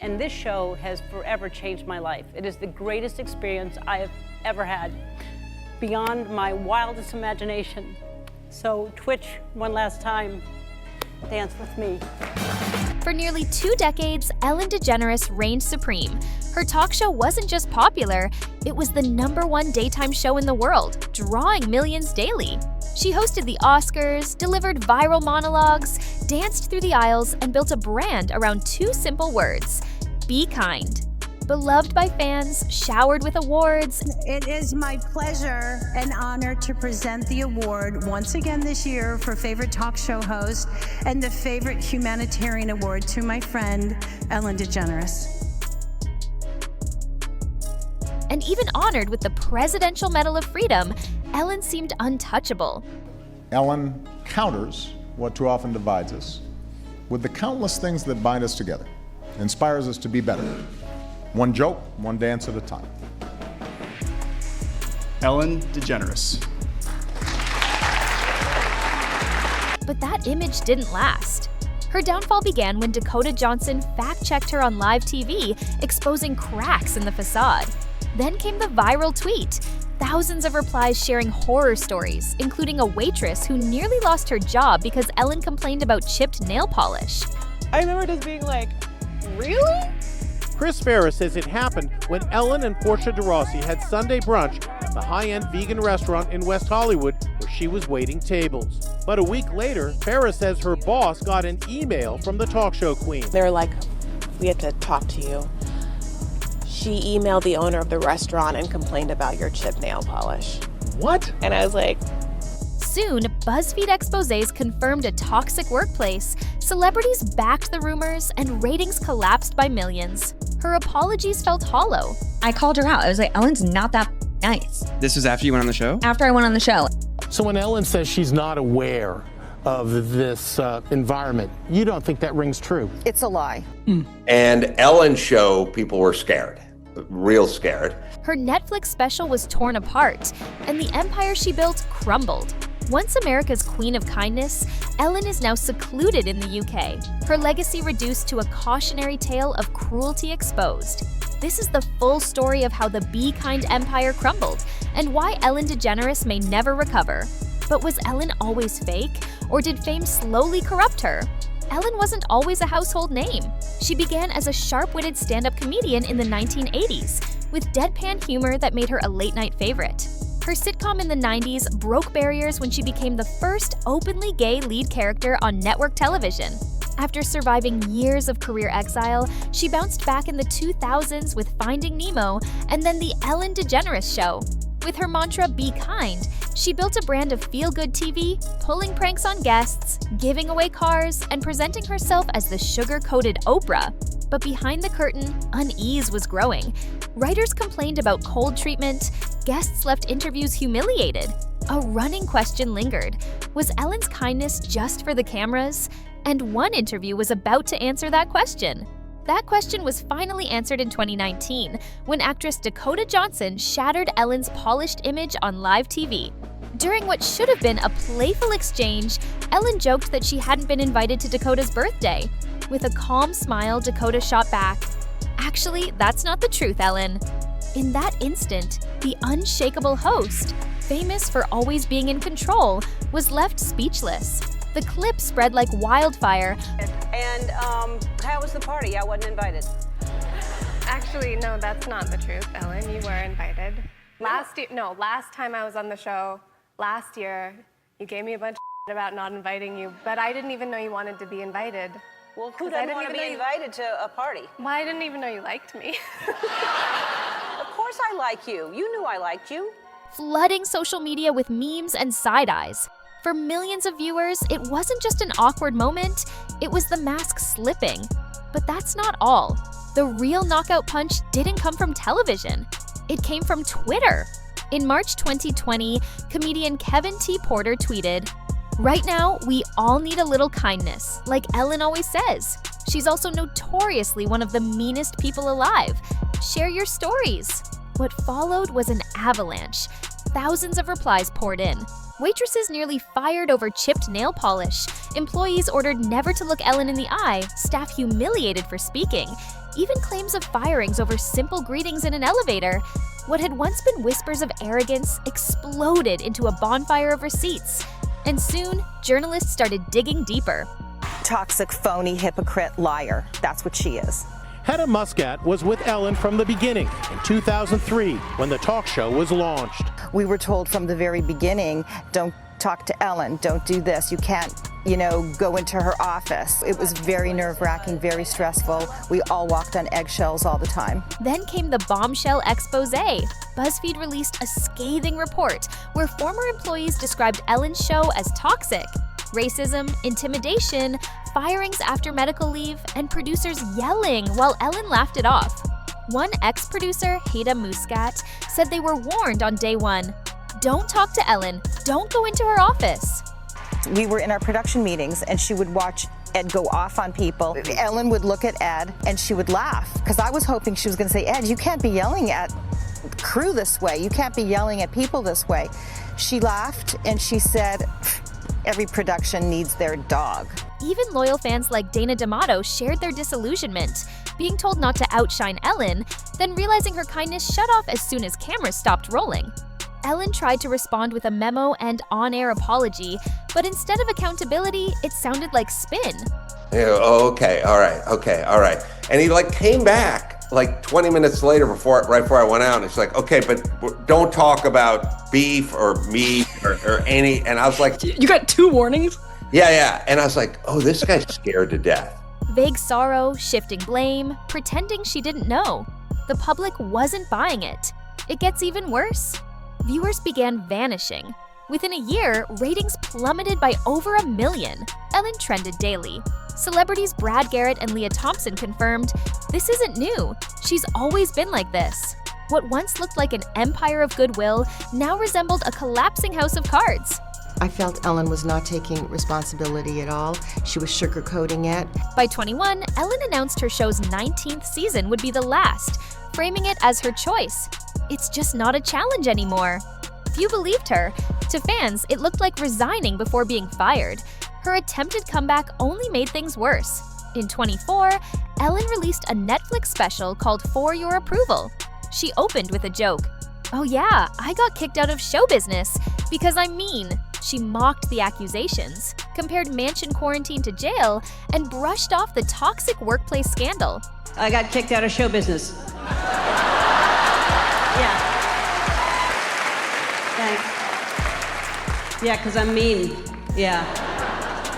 And this show has forever changed my life. It is the greatest experience I have ever had, beyond my wildest imagination. So Twitch, one last time, dance with me. For nearly 2 decades, Ellen DeGeneres reigned supreme. Her talk show wasn't just popular, it was the #1 daytime show in the world, drawing millions daily. She hosted the Oscars, delivered viral monologues, danced through the aisles, and built a brand around 2 simple words: be kind. Beloved by fans, showered with awards. It is my pleasure and honor to present the award once again this year for Favorite Talk Show Host and the Favorite Humanitarian Award to my friend, Ellen DeGeneres. And even honored with the Presidential Medal of Freedom, Ellen seemed untouchable. Ellen counters what too often divides us with the countless things that bind us together, inspires us to be better. One joke, one dance at a time. Ellen DeGeneres. But that image didn't last. Her downfall began when Dakota Johnson fact-checked her on live TV, exposing cracks in the facade. Then came the viral tweet. Thousands of replies sharing horror stories, including a waitress who nearly lost her job because Ellen complained about chipped nail polish. I remember just being like, really? Chris Farris says it happened when Ellen and Portia de Rossi had Sunday brunch at the high-end vegan restaurant in West Hollywood where she was waiting tables. But a week later, Farris says her boss got an email from the talk show queen. They were like, we have to talk to you. She emailed the owner of the restaurant and complained about your chipped nail polish. What? And I was like, Soon, BuzzFeed exposés confirmed a toxic workplace, celebrities backed the rumors, and ratings collapsed by millions. Her apologies felt hollow. I called her out. I was like, Ellen's not that nice. This was after you went on the show? After I went on the show. So when Ellen says she's not aware of this environment, you don't think that rings true? It's a lie. And Ellen's show, people were scared, real scared. Her Netflix special was torn apart, and the empire she built crumbled. Once America's queen of kindness, Ellen is now secluded in the UK, her legacy reduced to a cautionary tale of cruelty exposed. This is the full story of how the Be Kind empire crumbled, and why Ellen DeGeneres may never recover. But was Ellen always fake, or did fame slowly corrupt her? Ellen wasn't always a household name. She began as a sharp-witted stand-up comedian in the 1980s, with deadpan humor that made her a late-night favorite. Her sitcom in the 90s broke barriers when she became the first openly gay lead character on network television. After surviving years of career exile, she bounced back in the 2000s with Finding Nemo and then The Ellen DeGeneres Show. With her mantra, Be Kind, she built a brand of feel-good TV, pulling pranks on guests, giving away cars, and presenting herself as the sugar-coated Oprah. But behind the curtain, unease was growing. Writers complained about cold treatment, guests left interviews humiliated. A running question lingered. Was Ellen's kindness just for the cameras? And one interview was about to answer that question. That question was finally answered in 2019, when actress Dakota Johnson shattered Ellen's polished image on live TV. During what should have been a playful exchange, Ellen joked that she hadn't been invited to Dakota's birthday. With a calm smile, Dakota shot back, "Actually, that's not the truth, Ellen." In that instant, the unshakable host, famous for always being in control, was left speechless. The clip spread like wildfire. And how was the party? I wasn't invited. Actually, no, that's not the truth, Ellen. You were invited. Last time I was on the show, last year, you gave me a bunch of about not inviting you, but I didn't even know you wanted to be invited. Well, who doesn't want to be invited to a party? Well, I didn't even know you liked me. Of course I like you. You knew I liked you. Flooding social media with memes and side-eyes. For millions of viewers, it wasn't just an awkward moment, it was the mask slipping. But that's not all. The real knockout punch didn't come from television. It came from Twitter. In March 2020, comedian Kevin T. Porter tweeted, "Right now, we all need a little kindness, like Ellen always says. She's also notoriously one of the meanest people alive. Share your stories." What followed was an avalanche. Thousands of replies poured in. Waitresses nearly fired over chipped nail polish. Employees ordered never to look Ellen in the eye. Staff humiliated for speaking. even claims of firings over simple greetings in an elevator. What had once been whispers of arrogance exploded into a bonfire of receipts. And soon, journalists started digging deeper. Toxic, phony, hypocrite, liar. That's what she is. Hedda Muscat was with Ellen from the beginning in 2003 when the talk show was launched. We were told from the very beginning, don't talk to Ellen, don't do this, you can't, go into her office. It was very nerve-wracking, very stressful. We all walked on eggshells all the time. Then came the bombshell expose. BuzzFeed released a scathing report where former employees described Ellen's show as toxic. Racism, intimidation, firings after medical leave, and producers yelling while Ellen laughed it off. One ex-producer, Hedda Muscat, said they were warned on day one. Don't talk to Ellen. Don't go into her office. We were in our production meetings and she would watch Ed go off on people. Ellen would look at Ed and she would laugh because I was hoping she was going to say, Ed, you can't be yelling at crew this way. You can't be yelling at people this way. She laughed and she said, every production needs their dog. Even loyal fans like Dana D'Amato shared their disillusionment, being told not to outshine Ellen, then realizing her kindness shut off as soon as cameras stopped rolling. Ellen tried to respond with a memo and on-air apology, but instead of accountability, it sounded like spin. Yeah, okay, all right. And he came back 20 minutes later right before I went out, and it's like, okay, but don't talk about beef or meat or any, and I was like, you got 2 warnings? Yeah, and I was like, oh, this guy's scared to death. Vague sorrow, shifting blame, pretending she didn't know. The public wasn't buying it. It gets even worse. Viewers began vanishing. Within a year, ratings plummeted by over 1 million. Ellen trended daily. Celebrities Brad Garrett and Leah Thompson confirmed, this isn't new. She's always been like this. What once looked like an empire of goodwill now resembled a collapsing house of cards. I felt Ellen was not taking responsibility at all. She was sugarcoating it. By 21, Ellen announced her show's 19th season would be the last, framing it as her choice. It's just not a challenge anymore. Few believed her. To fans, it looked like resigning before being fired. Her attempted comeback only made things worse. In 24, Ellen released a Netflix special called For Your Approval. She opened with a joke. Oh yeah, I got kicked out of show business because I'm mean. She mocked the accusations, compared mansion quarantine to jail, and brushed off the toxic workplace scandal. I got kicked out of show business. Yeah. Thanks. Yeah, because I'm mean. Yeah,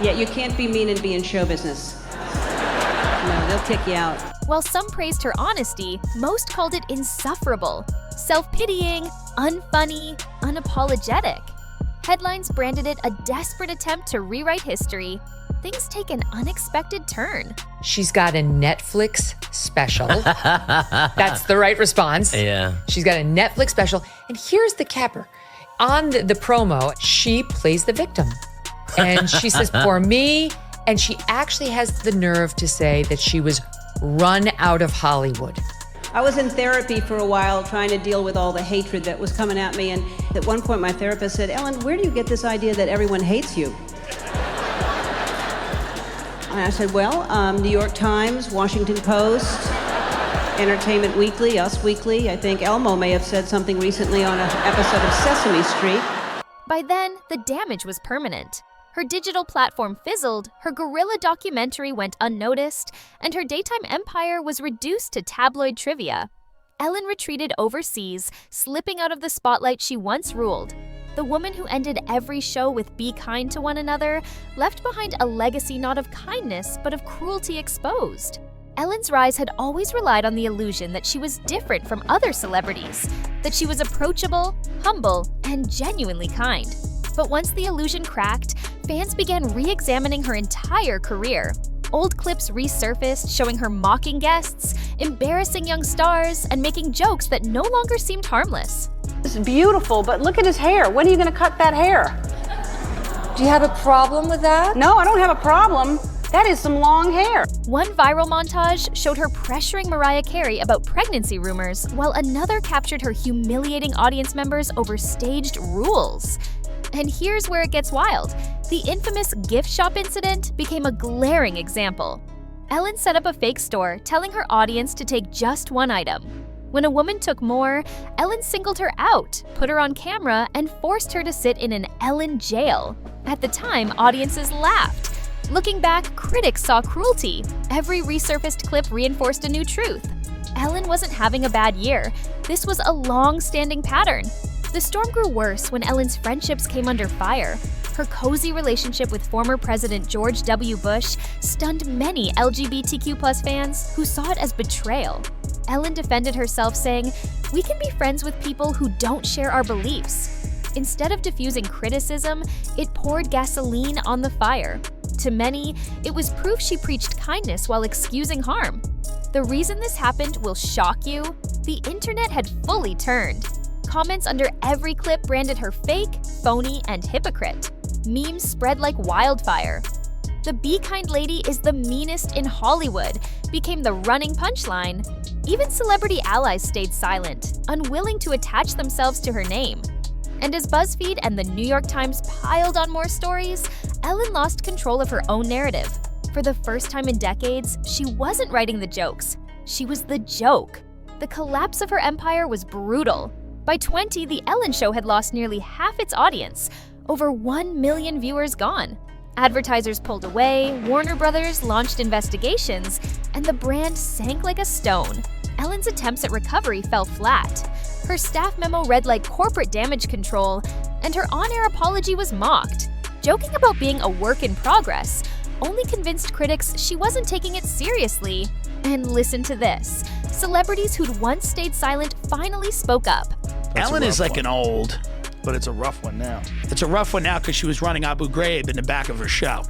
you can't be mean and be in show business. No, they'll kick you out. While some praised her honesty, most called it insufferable, self-pitying, unfunny, unapologetic. Headlines branded it a desperate attempt to rewrite history. Things take an unexpected turn. She's got a Netflix special. That's the right response. Yeah. She's got a Netflix special. And here's the capper. On the promo, she plays the victim. And she says, poor me. And she actually has the nerve to say that she was run out of Hollywood. I was in therapy for a while trying to deal with all the hatred that was coming at me. And at one point, my therapist said, Ellen, where do you get this idea that everyone hates you? And I said, well, New York Times, Washington Post, Entertainment Weekly, Us Weekly. I think Elmo may have said something recently on an episode of Sesame Street. By then, the damage was permanent. Her digital platform fizzled, her guerrilla documentary went unnoticed, and her daytime empire was reduced to tabloid trivia. Ellen retreated overseas, slipping out of the spotlight she once ruled. The woman who ended every show with "Be kind to one another" left behind a legacy not of kindness, but of cruelty exposed. Ellen's rise had always relied on the illusion that she was different from other celebrities, that she was approachable, humble, and genuinely kind. But once the illusion cracked, fans began re-examining her entire career. Old clips resurfaced showing her mocking guests, embarrassing young stars, and making jokes that no longer seemed harmless. It's beautiful, but look at his hair. When are you going to cut that hair? Do you have a problem with that? No, I don't have a problem. That is some long hair. One viral montage showed her pressuring Mariah Carey about pregnancy rumors, while another captured her humiliating audience members over staged rules. And here's where it gets wild. The infamous gift shop incident became a glaring example. Ellen set up a fake store, telling her audience to take just one item. When a woman took more, Ellen singled her out, put her on camera, and forced her to sit in an Ellen jail. At the time, audiences laughed. Looking back, critics saw cruelty. Every resurfaced clip reinforced a new truth. Ellen wasn't having a bad year. This was a long-standing pattern. The storm grew worse when Ellen's friendships came under fire. Her cozy relationship with former President George W. Bush stunned many LGBTQ+ fans who saw it as betrayal. Ellen defended herself, saying, "We can be friends with people who don't share our beliefs." Instead of diffusing criticism, it poured gasoline on the fire. To many, it was proof she preached kindness while excusing harm. The reason this happened will shock you. The internet had fully turned. Comments under every clip branded her fake, phony, and hypocrite. Memes spread like wildfire. "The Be Kind lady is the meanest in Hollywood" became the running punchline. Even celebrity allies stayed silent, unwilling to attach themselves to her name. And as BuzzFeed and the New York Times piled on more stories, Ellen lost control of her own narrative. For the first time in decades, she wasn't writing the jokes. She was the joke. The collapse of her empire was brutal. By 20, The Ellen Show had lost nearly half its audience, over 1 million viewers gone. Advertisers pulled away, Warner Brothers launched investigations, and the brand sank like a stone. Ellen's attempts at recovery fell flat. Her staff memo read like corporate damage control, and her on-air apology was mocked. Joking about being a work in progress only convinced critics she wasn't taking it seriously. And listen to this. Celebrities who'd once stayed silent finally spoke up. Ellen is like an old, But it's a rough one now. it's a rough one now because she was running Abu Ghraib in the back of her show.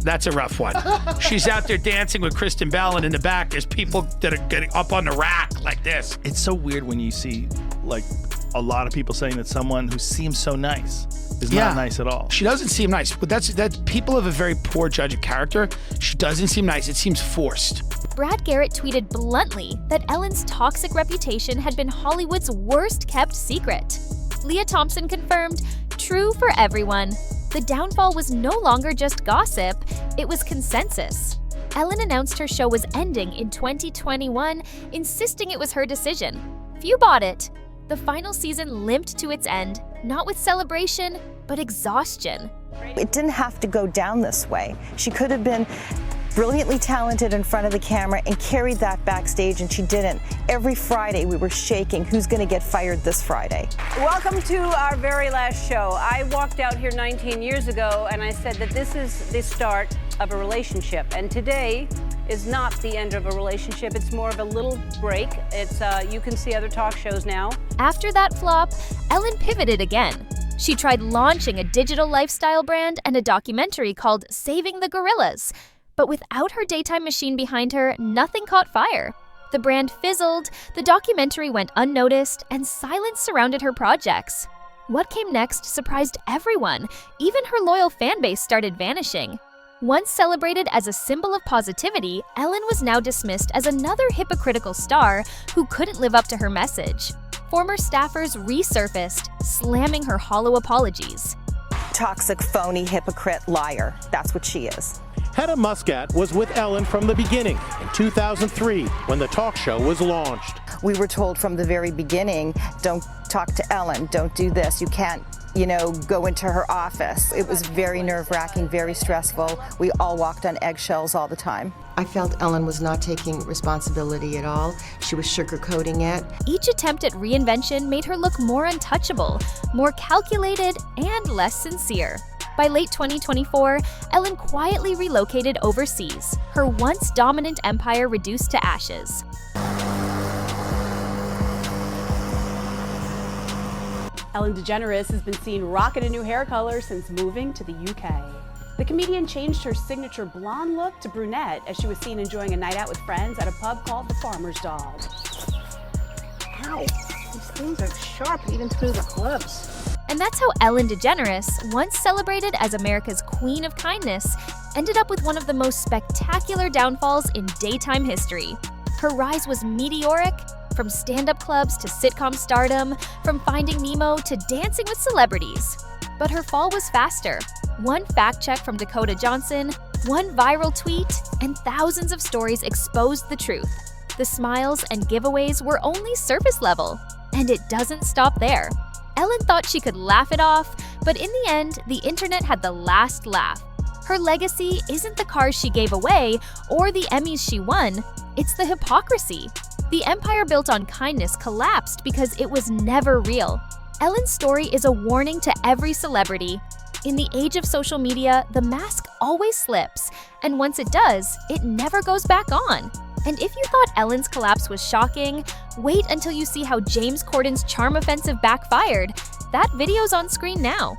That's a rough one. She's out there dancing with Kristen Bell, and in the back, there's people that are getting up on the rack like this. It's so weird when you see, like, a lot of people saying that someone who seems so nice is not nice at all. She doesn't seem nice, but that's people have a very poor judge of character. She doesn't seem nice. It seems forced. Brad Garrett tweeted bluntly that Ellen's toxic reputation had been Hollywood's worst-kept secret. Leah Thompson confirmed, "True for everyone." The downfall was no longer just gossip, it was consensus. Ellen announced her show was ending in 2021, insisting it was her decision. Few bought it. The final season limped to its end, not with celebration, but exhaustion. It didn't have to go down this way. She could have been brilliantly talented in front of the camera and carried that backstage, and she didn't. Every Friday we were shaking, who's going to get fired this Friday? Welcome to our very last show. I walked out here 19 years ago and I said that this is the start of a relationship. And today is not the end of a relationship. It's more of a little break. It's you can see other talk shows now. After that flop, Ellen pivoted again. She tried launching a digital lifestyle brand and a documentary called Saving the Gorillas. But without her daytime machine behind her, nothing caught fire. The brand fizzled, the documentary went unnoticed, and silence surrounded her projects. What came next surprised everyone. Even her loyal fan base started vanishing. Once celebrated as a symbol of positivity, Ellen was now dismissed as another hypocritical star who couldn't live up to her message. Former staffers resurfaced, slamming her hollow apologies. Toxic, phony, hypocrite, liar. That's what she is. Hedda Muscat was with Ellen from the beginning in 2003 when the talk show was launched. We were told from the very beginning, don't talk to Ellen, don't do this, you can't, go into her office. It was very nerve-wracking, very stressful. We all walked on eggshells all the time. I felt Ellen was not taking responsibility at all. She was sugarcoating it. Each attempt at reinvention made her look more untouchable, more calculated, and less sincere. By late 2024, Ellen quietly relocated overseas, her once dominant empire reduced to ashes. Ellen DeGeneres has been seen rocking a new hair color since moving to the UK. The comedian changed her signature blonde look to brunette as she was seen enjoying a night out with friends at a pub called the Farmer's Dog. Ow, these things are sharp even through the gloves. And that's how Ellen DeGeneres, once celebrated as America's Queen of Kindness, ended up with one of the most spectacular downfalls in daytime history. Her rise was meteoric, from stand-up clubs to sitcom stardom, from Finding Nemo to dancing with celebrities. But her fall was faster. One fact check from Dakota Johnson, One viral tweet and thousands of stories exposed the truth. The smiles and giveaways were only surface level. And it doesn't stop there. Ellen thought she could laugh it off, but in the end, the internet had the last laugh. Her legacy isn't the cars she gave away or the Emmys she won, it's the hypocrisy. The empire built on kindness collapsed because it was never real. Ellen's story is a warning to every celebrity. In the age of social media, the mask always slips, and once it does, it never goes back on. And if you thought Ellen's collapse was shocking, wait until you see how James Corden's charm offensive backfired. That video's on screen now.